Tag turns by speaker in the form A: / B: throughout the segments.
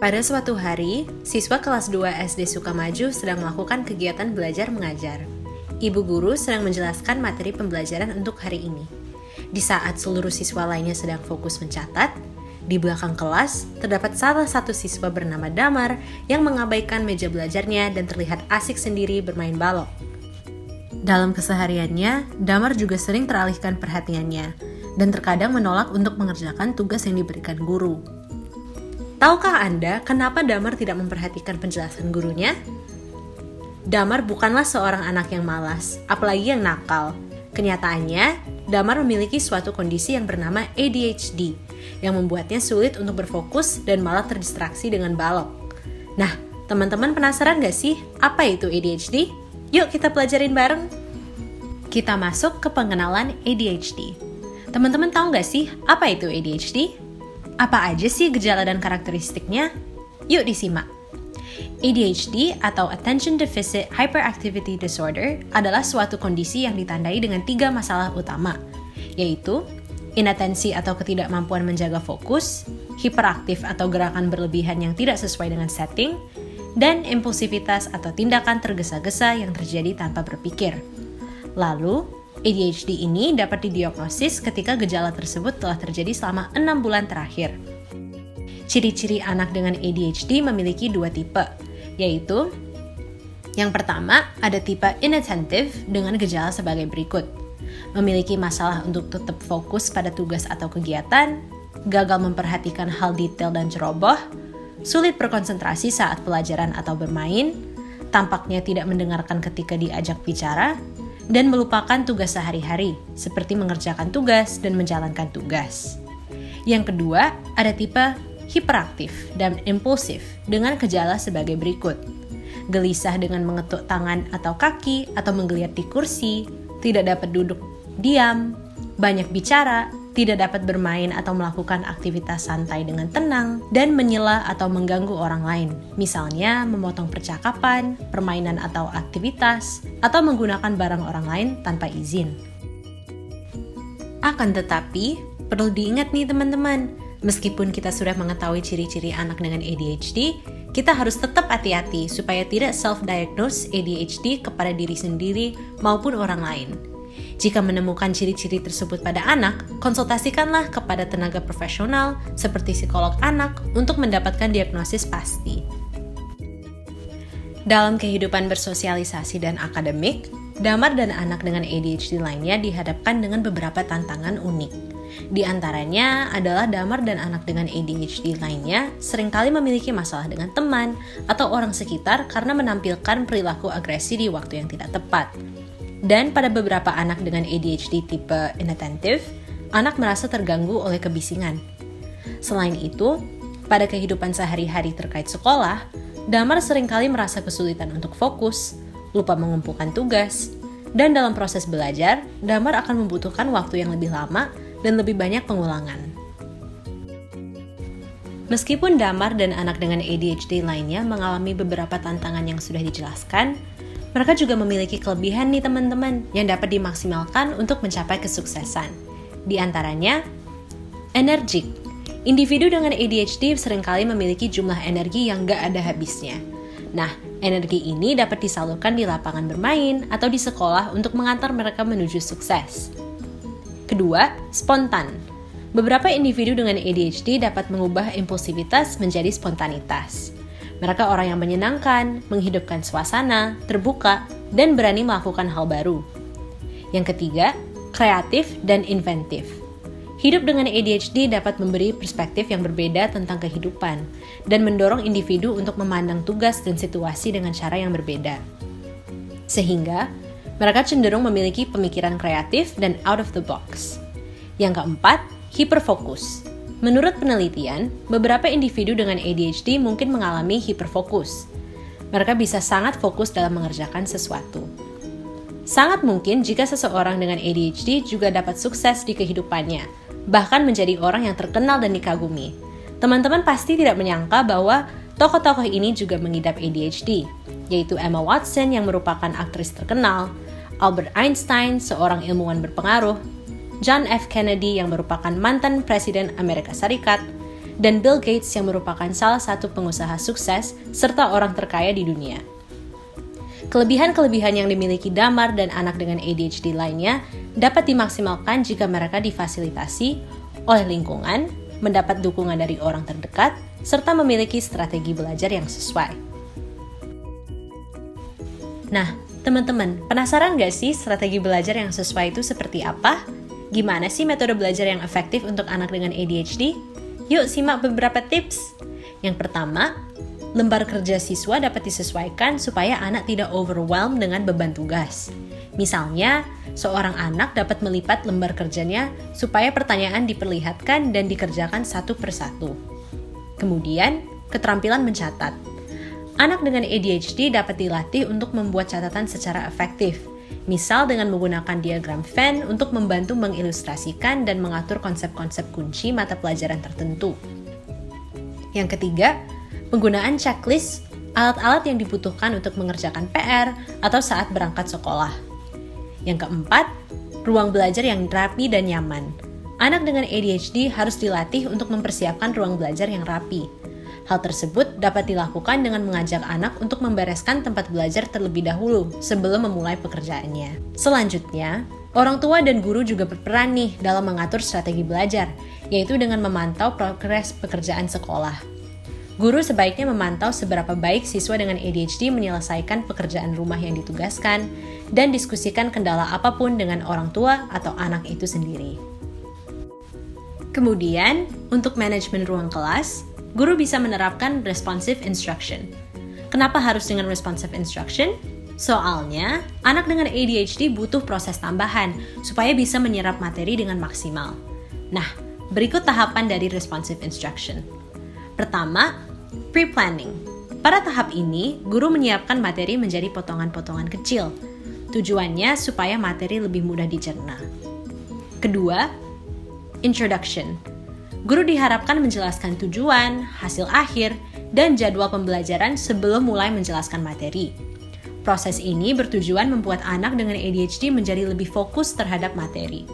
A: Pada suatu hari, siswa kelas 2 SD Sukamaju sedang melakukan kegiatan belajar mengajar. Ibu guru sedang menjelaskan materi pembelajaran untuk hari ini. Di saat seluruh siswa lainnya sedang fokus mencatat, di belakang kelas terdapat salah satu siswa bernama Damar yang mengabaikan meja belajarnya dan terlihat asik sendiri bermain balok. Dalam kesehariannya, Damar juga sering teralihkan perhatiannya dan terkadang menolak untuk mengerjakan tugas yang diberikan guru. Tahukah Anda kenapa Damar tidak memperhatikan penjelasan gurunya? Damar bukanlah seorang anak yang malas, apalagi yang nakal. Kenyataannya, Damar memiliki suatu kondisi yang bernama ADHD, yang membuatnya sulit untuk berfokus dan malah terdistraksi dengan balok. Nah, teman-teman penasaran gak sih apa itu ADHD? Yuk kita pelajarin bareng. Kita masuk ke pengenalan ADHD. Teman-teman tahu gak sih apa itu ADHD? Apa aja sih gejala dan karakteristiknya? Yuk disimak. ADHD atau Attention Deficit Hyperactivity Disorder adalah suatu kondisi yang ditandai dengan 3 masalah utama, yaitu inatensi atau ketidakmampuan menjaga fokus, hiperaktif atau gerakan berlebihan yang tidak sesuai dengan setting, dan impulsivitas atau tindakan tergesa-gesa yang terjadi tanpa berpikir. Lalu, ADHD ini dapat didiagnosis ketika gejala tersebut telah terjadi selama 6 bulan terakhir. Ciri-ciri anak dengan ADHD memiliki 2 tipe, yaitu yang pertama ada tipe inattentive dengan gejala sebagai berikut. Memiliki masalah untuk tetap fokus pada tugas atau kegiatan, gagal memperhatikan hal detail dan ceroboh, sulit berkonsentrasi saat pelajaran atau bermain, tampaknya tidak mendengarkan ketika diajak bicara, dan melupakan tugas sehari-hari, seperti mengerjakan tugas dan menjalankan tugas. Yang kedua, ada tipe hiperaktif dan impulsif dengan gejala sebagai berikut. Gelisah dengan mengetuk tangan atau kaki atau menggeliat di kursi, tidak dapat duduk diam, banyak bicara, tidak dapat bermain atau melakukan aktivitas santai dengan tenang, dan menyela atau mengganggu orang lain, misalnya memotong percakapan, permainan atau aktivitas, atau menggunakan barang orang lain tanpa izin. Akan tetapi, perlu diingat nih teman-teman, meskipun kita sudah mengetahui ciri-ciri anak dengan ADHD, kita harus tetap hati-hati supaya tidak self-diagnose ADHD kepada diri sendiri maupun orang lain. Jika menemukan ciri-ciri tersebut pada anak, konsultasikanlah kepada tenaga profesional seperti psikolog anak untuk mendapatkan diagnosis pasti. Dalam kehidupan bersosialisasi dan akademik, Damar dan anak dengan ADHD lainnya dihadapkan dengan beberapa tantangan unik. Di antaranya adalah Damar dan anak dengan ADHD lainnya seringkali memiliki masalah dengan teman atau orang sekitar karena menampilkan perilaku agresi di waktu yang tidak tepat. Dan pada beberapa anak dengan ADHD tipe inattentive, anak merasa terganggu oleh kebisingan. Selain itu, pada kehidupan sehari-hari terkait sekolah, Damar seringkali merasa kesulitan untuk fokus, lupa mengumpulkan tugas, dan dalam proses belajar, Damar akan membutuhkan waktu yang lebih lama dan lebih banyak pengulangan. Meskipun Damar dan anak dengan ADHD lainnya mengalami beberapa tantangan yang sudah dijelaskan, mereka juga memiliki kelebihan nih teman-teman yang dapat dimaksimalkan untuk mencapai kesuksesan. Di antaranya, energik. Individu dengan ADHD seringkali memiliki jumlah energi yang gak ada habisnya. Nah, energi ini dapat disalurkan di lapangan bermain atau di sekolah untuk mengantar mereka menuju sukses. Kedua, spontan. Beberapa individu dengan ADHD dapat mengubah impulsivitas menjadi spontanitas. Mereka orang yang menyenangkan, menghidupkan suasana, terbuka, dan berani melakukan hal baru. Yang ketiga, kreatif dan inventif. Hidup dengan ADHD dapat memberi perspektif yang berbeda tentang kehidupan dan mendorong individu untuk memandang tugas dan situasi dengan cara yang berbeda. Sehingga, mereka cenderung memiliki pemikiran kreatif dan out of the box. Yang keempat, hiperfokus. Menurut penelitian, beberapa individu dengan ADHD mungkin mengalami hiperfokus. Mereka bisa sangat fokus dalam mengerjakan sesuatu. Sangat mungkin jika seseorang dengan ADHD juga dapat sukses di kehidupannya, bahkan menjadi orang yang terkenal dan dikagumi. Teman-teman pasti tidak menyangka bahwa tokoh-tokoh ini juga mengidap ADHD, yaitu Emma Watson yang merupakan aktris terkenal, Albert Einstein, seorang ilmuwan berpengaruh, John F. Kennedy yang merupakan mantan Presiden Amerika Serikat, dan Bill Gates yang merupakan salah satu pengusaha sukses serta orang terkaya di dunia. Kelebihan-kelebihan yang dimiliki Damar dan anak dengan ADHD lainnya dapat dimaksimalkan jika mereka difasilitasi oleh lingkungan, mendapat dukungan dari orang terdekat, serta memiliki strategi belajar yang sesuai. Nah, teman-teman, penasaran gak sih strategi belajar yang sesuai itu seperti apa? Gimana sih metode belajar yang efektif untuk anak dengan ADHD? Yuk simak beberapa tips. Yang pertama, lembar kerja siswa dapat disesuaikan supaya anak tidak overwhelmed dengan beban tugas. Misalnya, seorang anak dapat melipat lembar kerjanya supaya pertanyaan diperlihatkan dan dikerjakan satu persatu. Kemudian, keterampilan mencatat. Anak dengan ADHD dapat dilatih untuk membuat catatan secara efektif, misal dengan menggunakan diagram Venn untuk membantu mengilustrasikan dan mengatur konsep-konsep kunci mata pelajaran tertentu. Yang ketiga, penggunaan checklist, alat-alat yang dibutuhkan untuk mengerjakan PR atau saat berangkat sekolah. Yang keempat, ruang belajar yang rapi dan nyaman. Anak dengan ADHD harus dilatih untuk mempersiapkan ruang belajar yang rapi. Hal tersebut dapat dilakukan dengan mengajak anak untuk membereskan tempat belajar terlebih dahulu sebelum memulai pekerjaannya. Selanjutnya, orang tua dan guru juga berperan nih dalam mengatur strategi belajar, yaitu dengan memantau progres pekerjaan sekolah. Guru sebaiknya memantau seberapa baik siswa dengan ADHD menyelesaikan pekerjaan rumah yang ditugaskan dan diskusikan kendala apapun dengan orang tua atau anak itu sendiri. Kemudian, untuk manajemen ruang kelas, guru bisa menerapkan responsive instruction. Kenapa harus dengan responsive instruction? Soalnya, anak dengan ADHD butuh proses tambahan supaya bisa menyerap materi dengan maksimal. Nah, berikut tahapan dari responsive instruction. Pertama, pre-planning. Pada tahap ini, guru menyiapkan materi menjadi potongan-potongan kecil. Tujuannya supaya materi lebih mudah dicerna. Kedua, introduction. Guru diharapkan menjelaskan tujuan, hasil akhir, dan jadwal pembelajaran sebelum mulai menjelaskan materi. Proses ini bertujuan membuat anak dengan ADHD menjadi lebih fokus terhadap materi.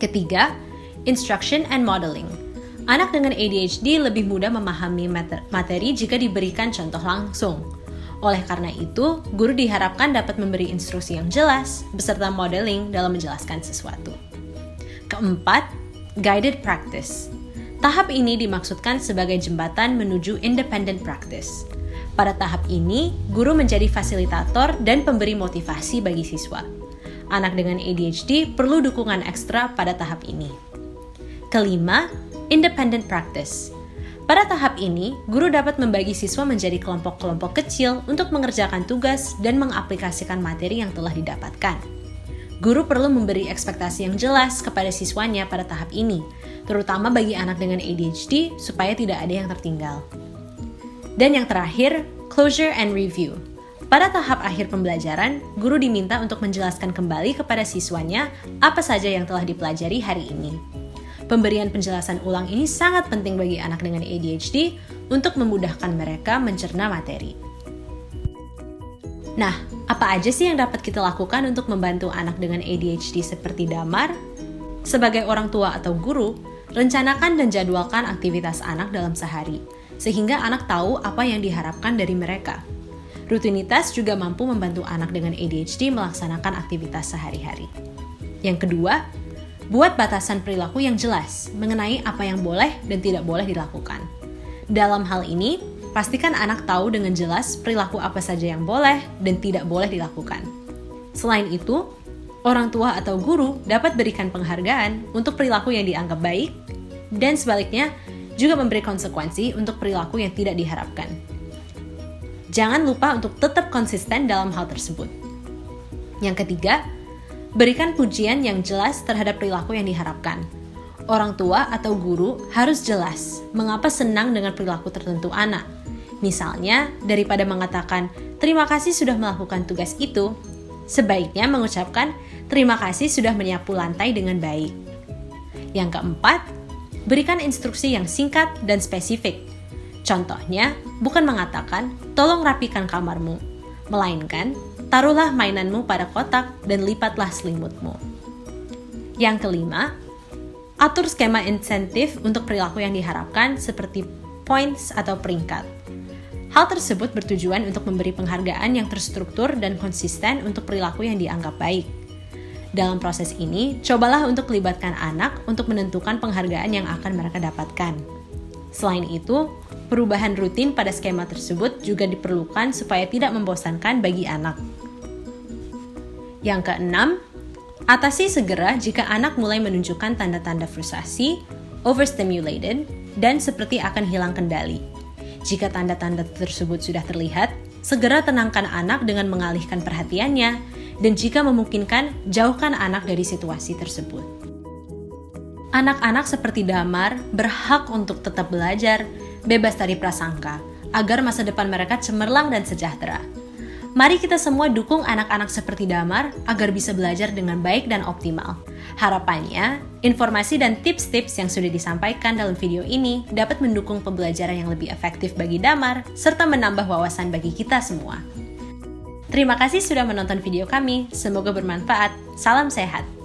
A: Ketiga, instruction and modeling. Anak dengan ADHD lebih mudah memahami materi jika diberikan contoh langsung. Oleh karena itu, guru diharapkan dapat memberi instruksi yang jelas beserta modeling dalam menjelaskan sesuatu. Keempat, guided practice. Tahap ini dimaksudkan sebagai jembatan menuju independent practice. Pada tahap ini, guru menjadi fasilitator dan pemberi motivasi bagi siswa. Anak dengan ADHD perlu dukungan ekstra pada tahap ini. Kelima, independent practice. Pada tahap ini, guru dapat membagi siswa menjadi kelompok-kelompok kecil untuk mengerjakan tugas dan mengaplikasikan materi yang telah didapatkan. Guru perlu memberi ekspektasi yang jelas kepada siswanya pada tahap ini, terutama bagi anak dengan ADHD supaya tidak ada yang tertinggal. Dan yang terakhir, closure and review. Pada tahap akhir pembelajaran, guru diminta untuk menjelaskan kembali kepada siswanya apa saja yang telah dipelajari hari ini. Pemberian penjelasan ulang ini sangat penting bagi anak dengan ADHD untuk memudahkan mereka mencerna materi. Nah, apa aja sih yang dapat kita lakukan untuk membantu anak dengan ADHD seperti Damar? Sebagai orang tua atau guru, rencanakan dan jadwalkan aktivitas anak dalam sehari, sehingga anak tahu apa yang diharapkan dari mereka. Rutinitas juga mampu membantu anak dengan ADHD melaksanakan aktivitas sehari-hari. Yang kedua, buat batasan perilaku yang jelas mengenai apa yang boleh dan tidak boleh dilakukan. Dalam hal ini, pastikan anak tahu dengan jelas perilaku apa saja yang boleh dan tidak boleh dilakukan. Selain itu, orang tua atau guru dapat berikan penghargaan untuk perilaku yang dianggap baik, dan sebaliknya juga memberi konsekuensi untuk perilaku yang tidak diharapkan. Jangan lupa untuk tetap konsisten dalam hal tersebut. Yang ketiga, berikan pujian yang jelas terhadap perilaku yang diharapkan. Orang tua atau guru harus jelas mengapa senang dengan perilaku tertentu anak. Misalnya, daripada mengatakan, "Terima kasih sudah melakukan tugas itu," sebaiknya mengucapkan, "Terima kasih sudah menyapu lantai dengan baik." Yang keempat, berikan instruksi yang singkat dan spesifik. Contohnya, bukan mengatakan, "Tolong rapikan kamarmu," melainkan, "Taruhlah mainanmu pada kotak dan lipatlah selimutmu." Yang kelima, Atur skema insentif untuk perilaku yang diharapkan seperti points atau peringkat. Hal tersebut bertujuan untuk memberi penghargaan yang terstruktur dan konsisten untuk perilaku yang dianggap baik. Dalam proses ini, cobalah untuk melibatkan anak untuk menentukan penghargaan yang akan mereka dapatkan. Selain itu, perubahan rutin pada skema tersebut juga diperlukan supaya tidak membosankan bagi anak. Yang keenam, atasi segera jika anak mulai menunjukkan tanda-tanda frustasi, overstimulated, dan seperti akan hilang kendali. Jika tanda-tanda tersebut sudah terlihat, segera tenangkan anak dengan mengalihkan perhatiannya, dan jika memungkinkan, jauhkan anak dari situasi tersebut. Anak-anak seperti Damar berhak untuk tetap belajar, bebas dari prasangka, agar masa depan mereka cemerlang dan sejahtera. Mari kita semua dukung anak-anak seperti Damar agar bisa belajar dengan baik dan optimal. Harapannya, informasi dan tips-tips yang sudah disampaikan dalam video ini dapat mendukung pembelajaran yang lebih efektif bagi Damar, serta menambah wawasan bagi kita semua. Terima kasih sudah menonton video kami, semoga bermanfaat. Salam sehat!